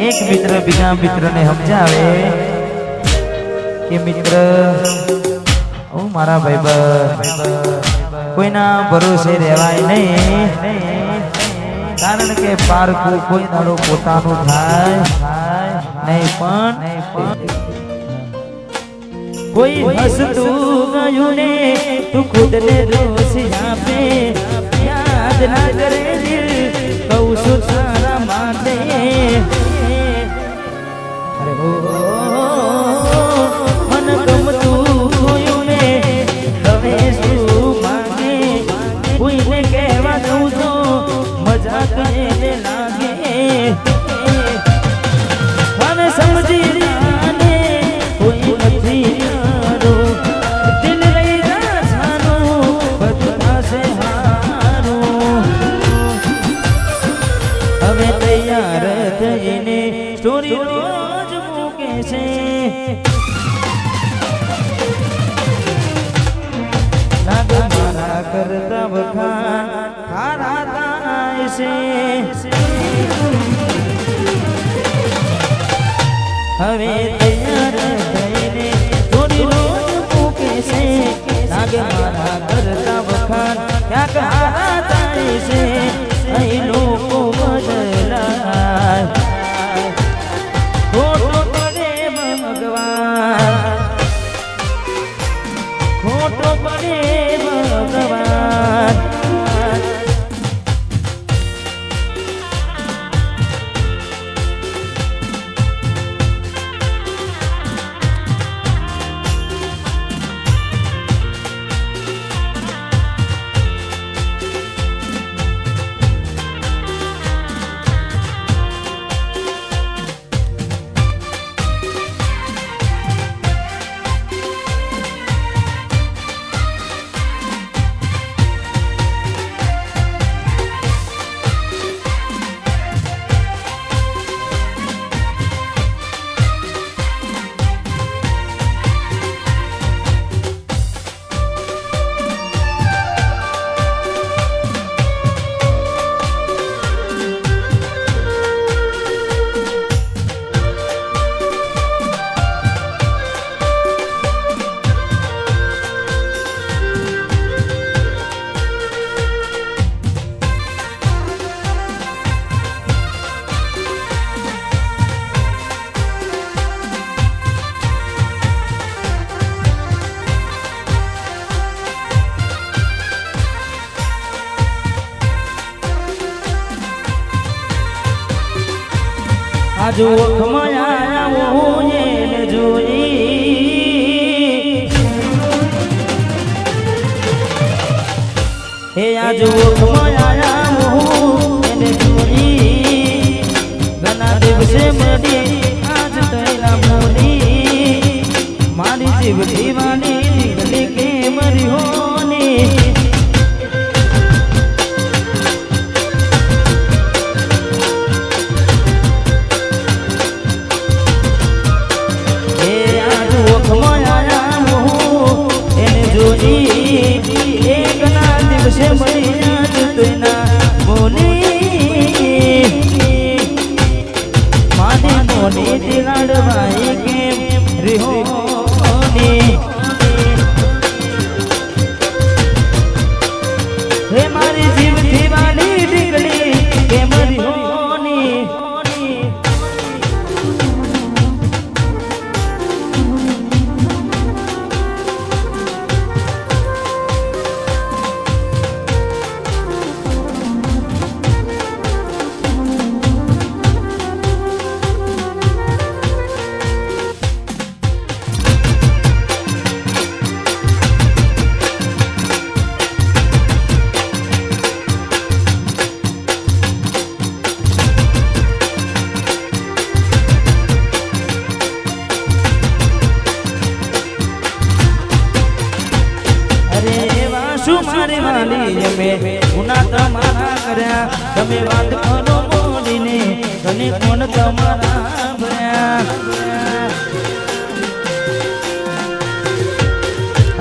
એક મિત્ર બીજા મિત્રને સમજાવે કે મિત્ર ઓ મારા ભાઈબંધ કોઈના ભરોસે રહેવાય નહીં, કારણ કે પારકું કોઈ દાડો પોતાનું થાય નહીં, પણ કોઈ હસતું ગયું ને તું ખુદને દોષ આપે, યાદ ના કરે દિલ કહું છું તારા માટે, અરે હો મન ગમતું ગયું ને હવે શું માંગે, કોઈને કહેવા દઉં તો મજાક એને લાગે, મને સમજી જાને કોઈ નથી યારો, દિલ લઈ જા છાનું બધું થશે હારું, હવે તૈયાર થઈને સ્ટોરી રોજ મૂકે છે, લાગે મારા કરતા વખાણ તારા થાય છે, હવે તૈયાર થઈને થોડી રોજ મૂકે છે, લાગે મારા કરતા વખાણ ક્યાંક હારા થાય છે, અહીં લોકો બદલાય ખોટો પડે ભગવાન, ખોટો પડે ભગવાન, આજુ ઓખમાં આવું એને જોઈ, હે આજુ ઓખમાં આવું એને જોઈ, ઘણા દિવસે મળી આજ તૈલા મોની, મારી જીવ દીવાની દીકરી કે મરી હોની, લડવાઈ કેમ રિહોની, હે મારી જીવ દીવાની દીકરી કેમ રિહોની, મારી વાલી અમે ગુના તમારા કર્યા, તમે વાત કરો બોલીને તને કોણ તમારા ભર્યા,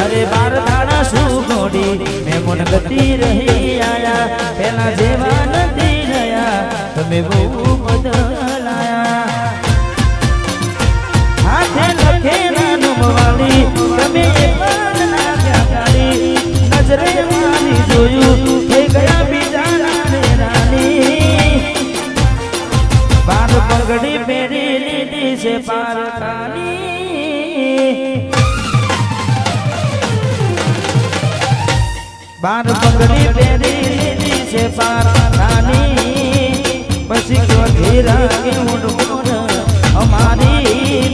અરે બાર દાડા શું ગોડી મેં મન ગતિ રહી આયા, પેલા જેવા નથી રહ્યા તમે બહુ બદલાયા, પારકાની બાર પગડી પહેરી લીધી છે પારકાની પછી ક્યોથી રાખી મોઢ અમારી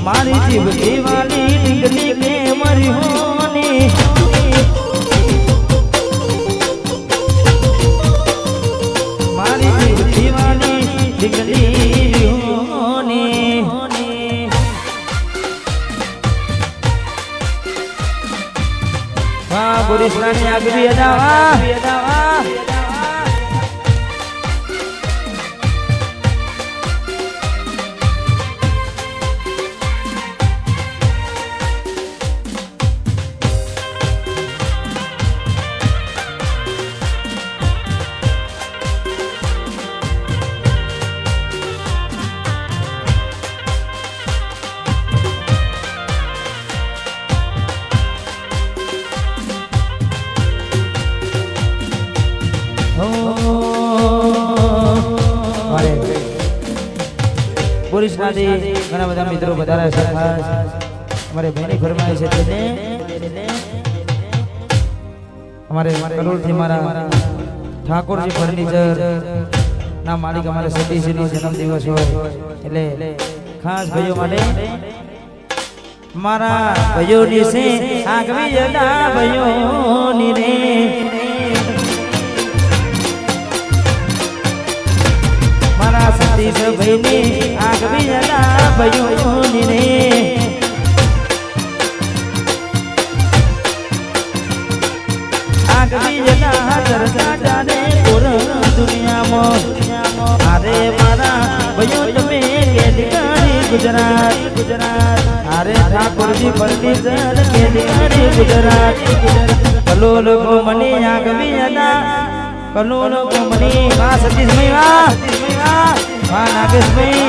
મારી જીવ દીવાલી ડીંગલી કે મરી હોની મારી જીવ દીવાલી ડીંગલી હોની વાહ બોરીસલાની આગવી અદાવા બોરીસલાથી ઘણા બધા મિત્રો વધારે છે ખાસ અમારે બહેની ફરમાય છે તેને અમારે કરોડથી મારા ઠાકોરજી ફર્નિચર ના માલિક અમારે સતીશનો જન્મદિવસ હોય એટલે ખાસ ભાઈઓ માટે મારા ભાઈઓની છે આગવી જતા ભાઈઓની રે મારા સતીશ ભાઈની આગવી જતા ભાઈઓની રે આગવી જતા ચર્ચા જાને પૂર દુનિયામાં અરે મારા ભાઈઓ તમે કેદિકારી ગુજરાત અરે ઠાકોરજી ફર્નિચર કેદિકારી ગુજરાત કલોલ કોમની આગવી જતા કલોલ કોમની વાહ સતીશભાઈ વાહ વાહ નાગેશભાઈ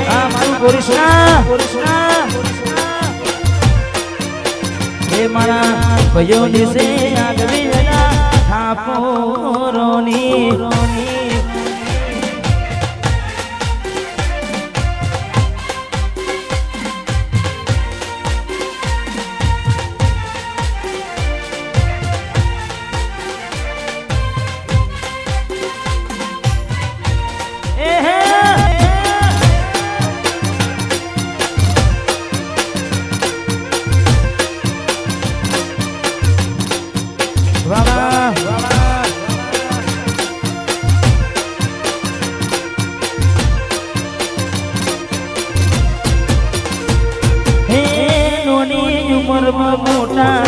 આ મારું બોરીસલા હે મારા ભાઈઓ દિવસે આગવી જતા ઠાકોરોની મોટા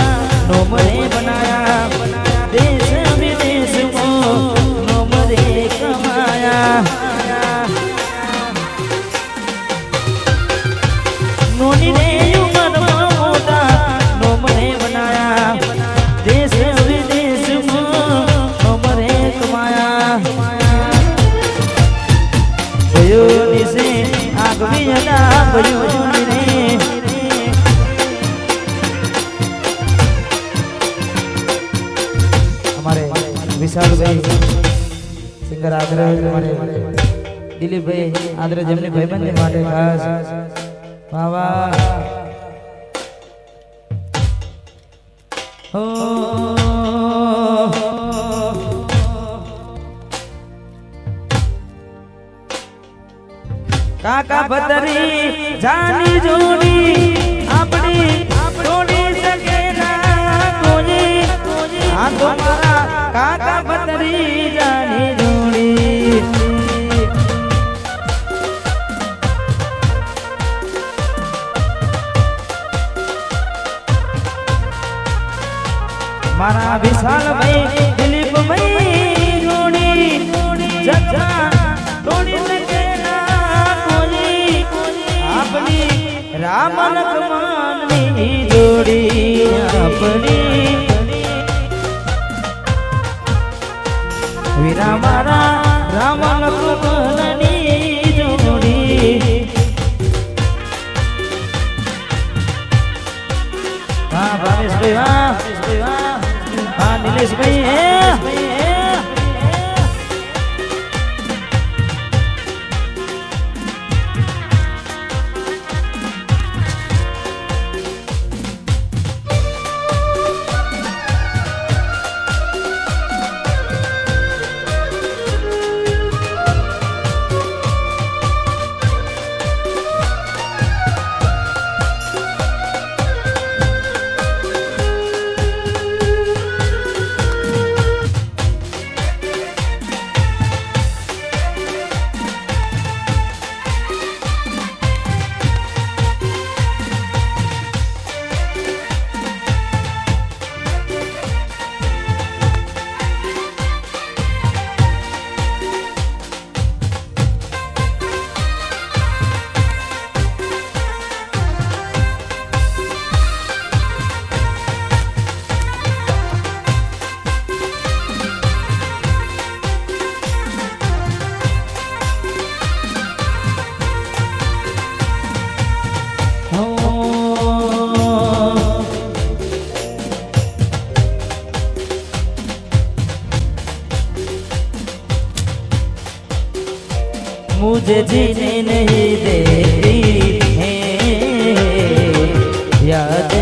નોમરે બનાયા દેશ વિદેશમાં નોમરે કમાયા નોની રે ઉમરમાં મોટા નોમરે બનાયા દેશ વિદેશમાં નોમરે કમાયા ભયો દિશે આગવી હતા ભયો રે વિશાલભાઈ સિંગર આદરે અમારે દિલીપભાઈ આદરે જેમની ભાઈબંધી માટે ખાસ વાહ હો કાકા ભતરી જાની જોડી આપણી જોડી શકે ના કોઈ આ તો મારા કાકા ભતરી જાની જોડી મારા વિશાલભાઈ દિલીપભાઈ જોડી જગા તોડી શકે ના કોઈ આપણી રામ લક્ષ્મણની જોડી આપણી વીરા મારા રામ લક્ષ્મણની જોડી હા ભાવેશભાઈ વાહ નિલેશભાઈ मुझे जीने नहीं देती है याद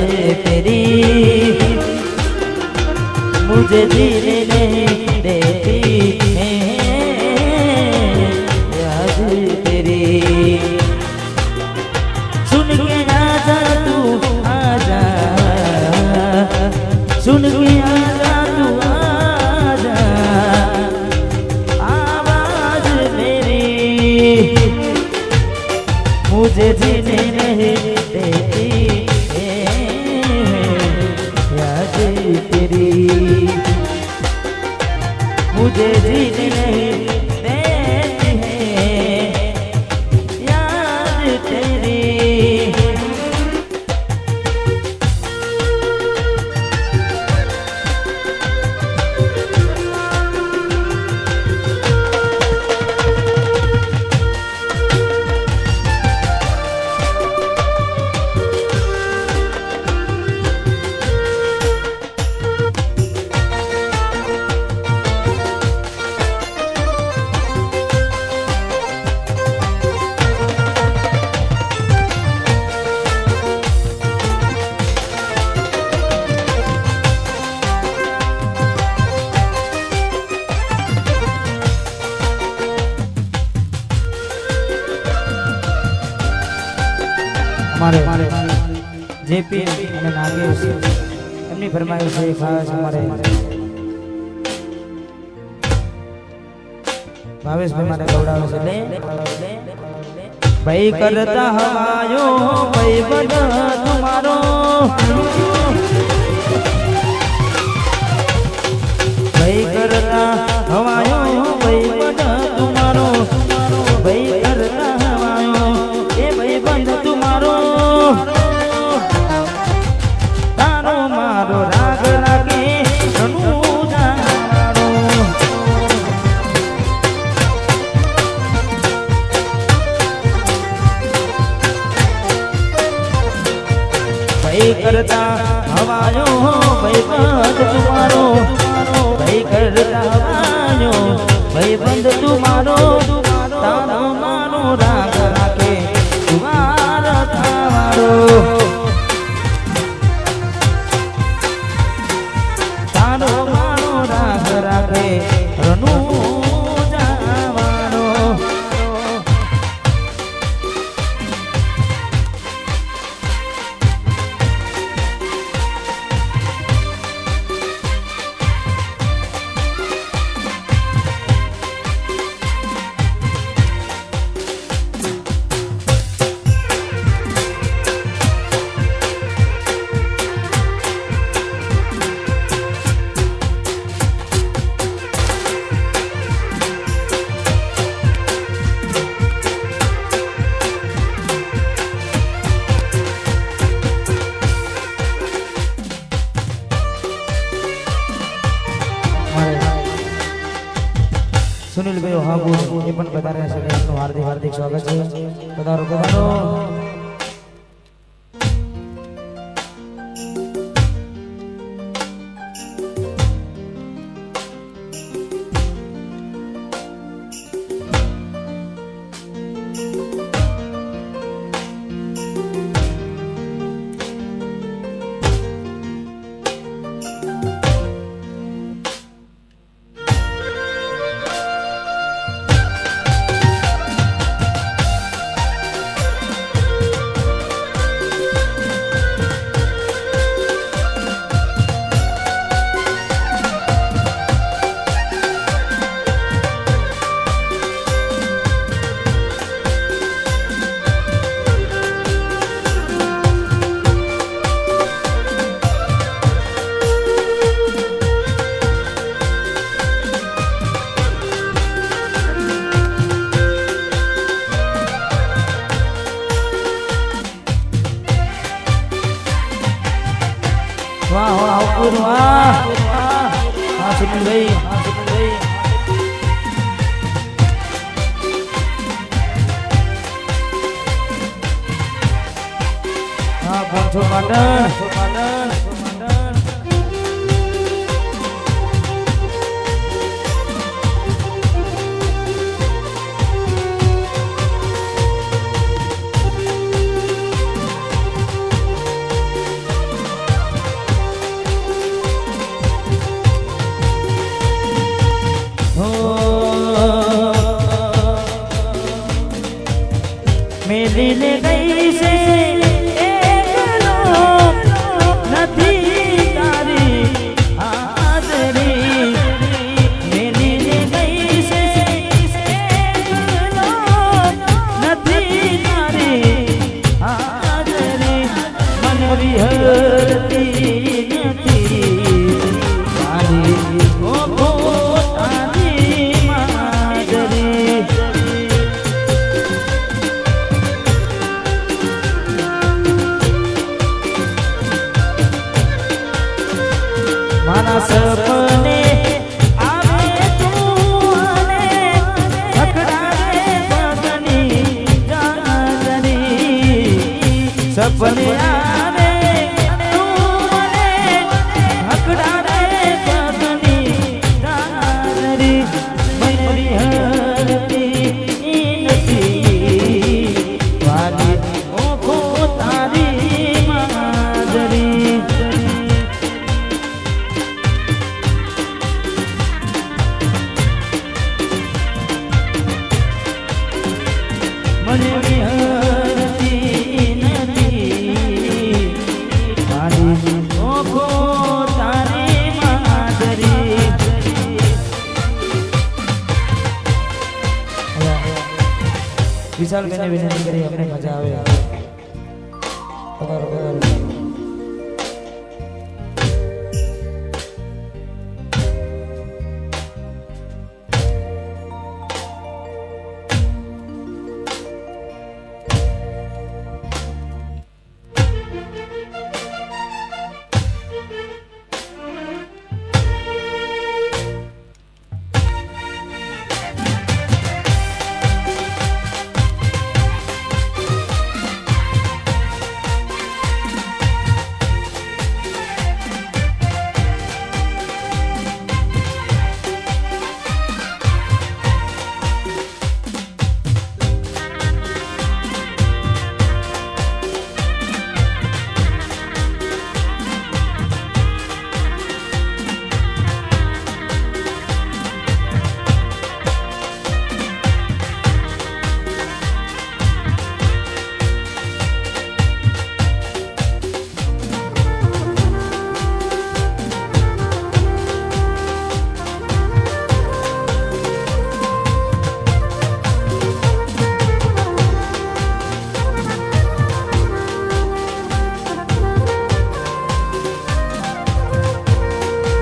तेरी मुझे जीने नहीं देती है याद तेरी सुन के आजा तू आजा सुन के आजा तू आजा आवाज मेरी मुझे जीने नहीं देती है याद तेरी मुझे जीने नहीं देती है याद तेरी हमारे जेपी અને નાગેશ એમની ફરમાઈશ છે ખાસ हमारे ભાવેશ ભાઈ મને ગૌડાવે છે લે ભાઈ કરતા હવાયો ભાઈ બન તમારો ભાઈ કરતા હવાયો ભાઈ બન તમારો ભાઈ કરતા હવાયો એ ભાઈ બન તમારો તારો મારો રાગ રાગે રણું જાણો ભાઈ કરતા હવાયો ભાઈ બંધ તુમારો ભાઈ કરતા હવાયો ભાઈ બંધ તુમારો તારો મારો રાગ રાગે તુમારો થાવારો તારો મારો રાગ રાગે રણું જાવાનો सुनील भाई हाबू ये पण पधार्या છે એમનું હાર્દિક હાર્દિક સ્વાગત છે પધારો પધારો વાહ વાહ અપૂર્વ વાહ હા સુનિલભાઈ હા સુનિલભાઈ હા પહોંચો પાટણ મેલીને ગઈ છે એકલો નથી તારી હાજરી મેલીને ગઈ છે એકલો નથી તારી હાજરી મન વિહરતી નથી તારી મારા સપને આવે તું અને ખખડાવે પગની જાગરી સપને આવે તું અને ખખડાવે પગની જાગરી મનરી હરતી નથી વાલી ઓખો તારી માદરી મને વિહરતી નથી તારી ઓખો તારી માદરી વિશાલ બેને વિનંતી કરી અમને મજા આવે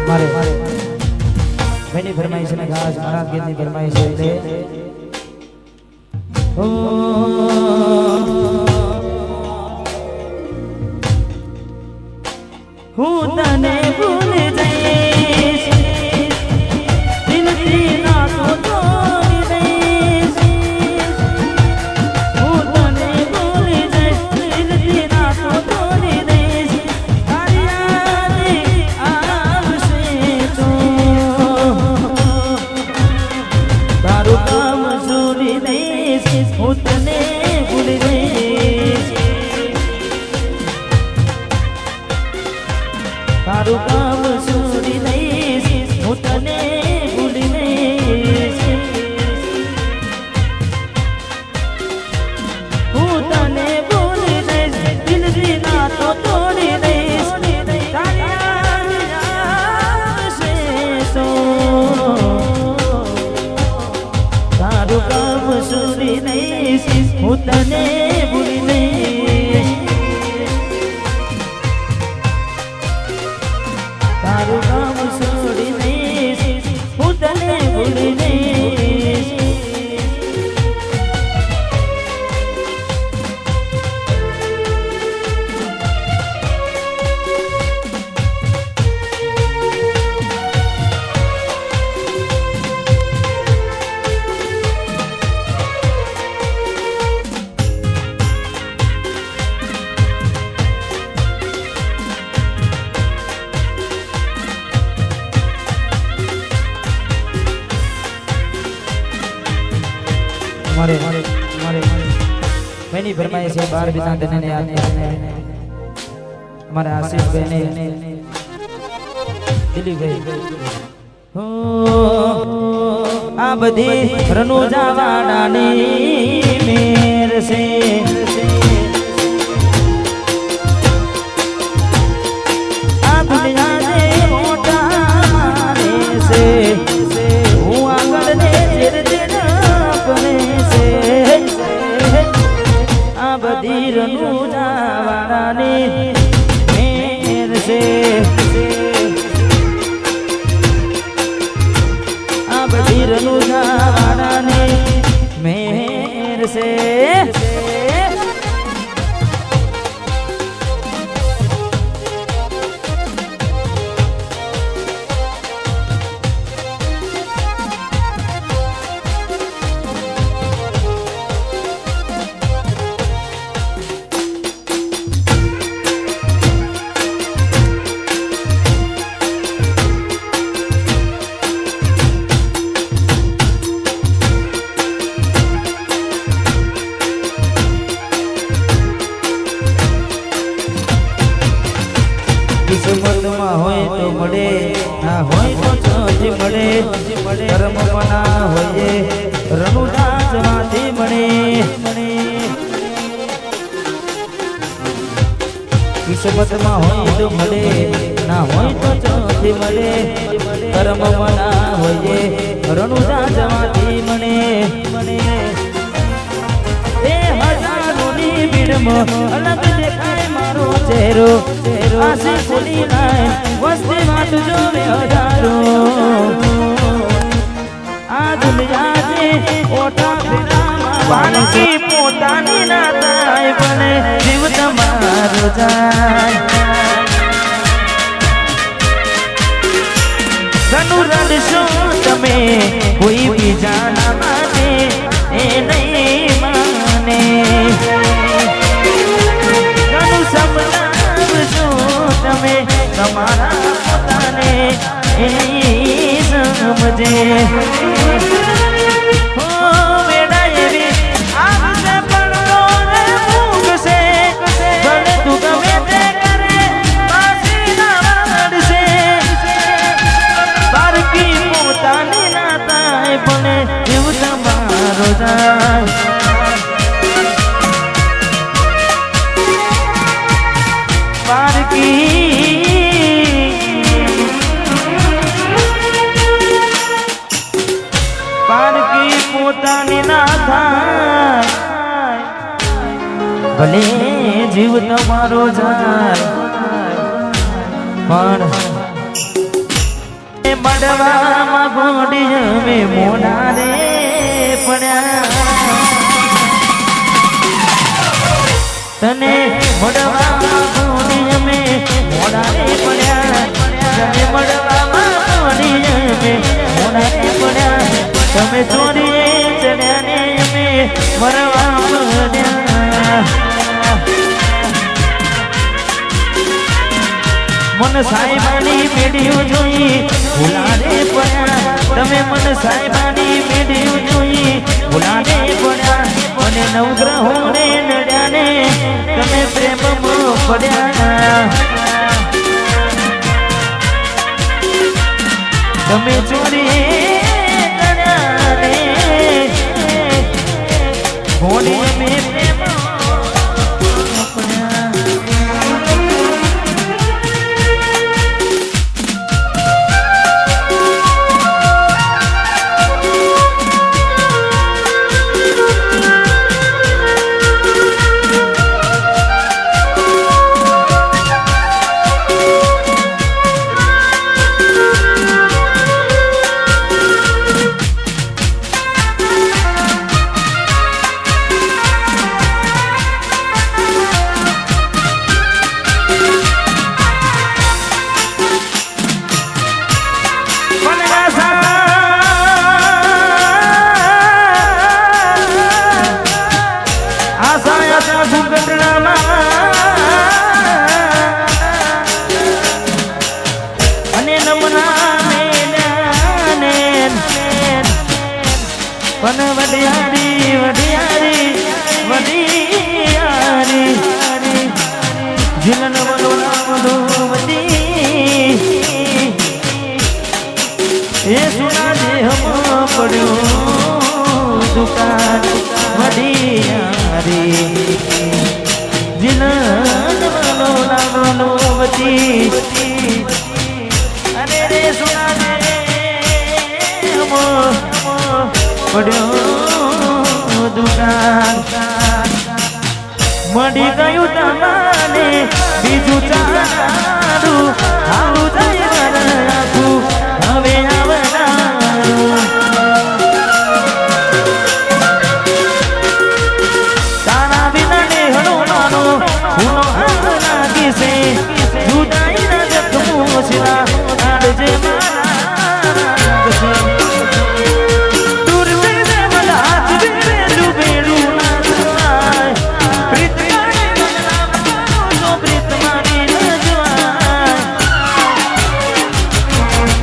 મારે ભાઈની ફરમાઈશ ને ખાસ મારા ગીતની ફરમાઈશ એટલે હું તને ભૂલ જઈશ દિલથી નાતો તોડી દઈશ હું તને ભૂલ જઈશ દિલથી નાતો તોડી દઈશ તારી યાદ આવશે તો તારું કામ છોડી દઈશ હું તને ભૂલી દઈશ તારું કામ છોડી દઈશ હું તને ભૂલી દઈશ હું તને ભૂલી દઈશ દિલથી નાતો તોડી દઈશ તારી યાદ આવશે તો તારું કામ છોડી દઈશ હું તને ભૂલી દઈશ તારું કામ છોડી દઈશ હું તને ભૂલી દઈશ મારે મેની ફરમાઈશ છે 12 બીજા તને યાદ કરને મારા આશીષ બેને દિલીભાઈ હો આ બધી રનુજા વાડાની મેર છે આ દુનિયા જે મોટા મારે છે હું આગળ ને ચેર ચેર કરે છે આ બધી રનુજાવાળાની મેર છે આ બધી રનુજાવાળાની મેર છે કિસ્મતમાં હોય તો મળે ના હોય તો ચોથી મળે કર્મમાં ના હોય રનુજામાંથી મળે કિસ્મતમાં હોય તો મળે ના હોય તો ચોથી મળે કર્મમાં ના હોય રનુજામાંથી મળે એ હજારોની ભીડમાં અલગ દેખાય મારો ચહેરો આશી ખુલી લાય વસ્તી માં જોવે હજારો આ દુનિયા જે ઓટા પાણી પોતાની ના થાય બને જીવ તમારો જાય ઘણું રડશો તમે કોઈ બીજાના માને એ નહીં માને ઘણું સમજાવશો તમે તમારા પોતાને એ સમજે હો બેડા એવી આવશે પણ મૂકશે ભલે તું ગમે તે કરે પાછી ના વાળશે બારકી પોતાની ના થાય પણ જીવ તમારો જાય પારકી પોતાની ના થાય ભલે જીવ તમારો જાય પણ મળવામાં ગોડી અમે મોડા રે પડ્યા તને મળવામાં ગોડી અમે મોડા રે પડ્યા તને મળવામાં ગોડી અમે મોડા રે પડ્યા તમે ચોરીએ ચડ્યા ને અમે મરવા પડ્યા મન સાહેબાની પેઢીઓ જોઈ ભૂલાડે પડ્યા તમે મન સાહેબાની પેઢીઓ જોઈ ભૂલાડે પડ્યા અને નવગ્રહોને નડ્યા ને તમે પ્રેમમાં પડ્યા તમે ચોરી કર્યા ને ઘોડી મેં પણ વડિયારી વડિયારી વડિયારી જીલન વલો નામનો વડી એ સુના જે હમ પડ્યો દુકાન વડિયારી મારી જીલનો નામનો વતી અરે રે સુના રે પડ્યો દુકાન મળી ગયું તમારે બીજું ચારું આવું જાય રાખું હવે આવનારું તારા વિના ને હણો માનો હુનો હાથ લાગી છે જુદાઈ ના જખમો શિલા આડજે મારા દૂર સે મને હાથ બેલું બેલું ના જવાય પ્રીત કાને બદલાવ તો પ્રીત મારી ન જવાય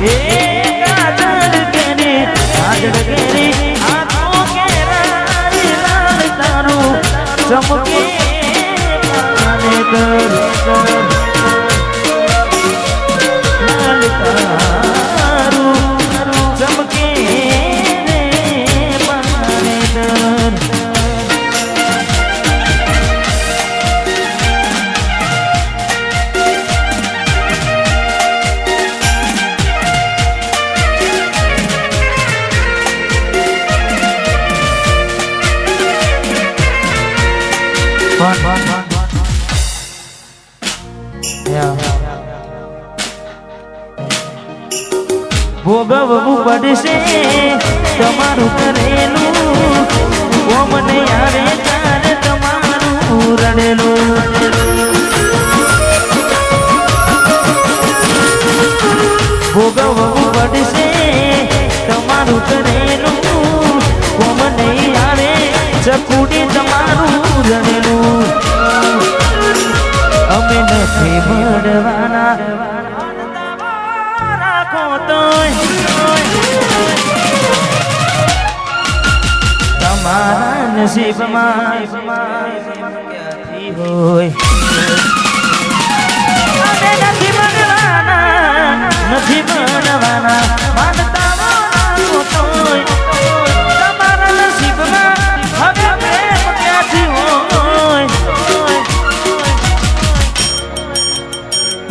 એ કાજળ કેરી આંખો કેરારી લાલ તારું ચમકે કાને કર લાલ તારું ચમકે રે પાને કર ભોગવવું પડશે તમારું કરેલું ઓમને આવે ત્યારે તમારું રડેલું ભોગવવું પડશે તમારું કરેલું ઓમને આવે ચકુડી તમારું રડેલું અમે નથી મળવાના તમારા નસીબમાં ક્યાંથી હોય અમે નથી બનવાના માનતા રાખો તોય તમારા નસીબમાં હવે પ્રેમ ક્યાંથી હોય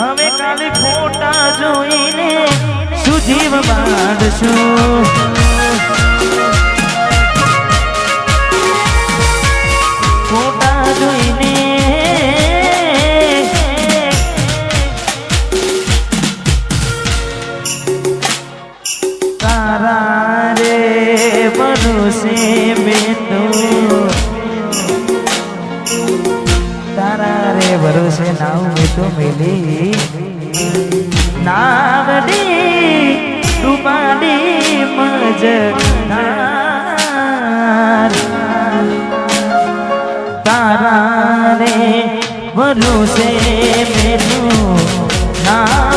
હવે કાલે ફોટા જોઈને સુજીવ બાંધશું ફોટા જોઈને તારા રે ભરોસે બેઠો તારા રે ભરોસે નાવ મેં તો મેલી નાવડી ડૂબાડી મજનાર તારા રે ભરોસે મેલું ના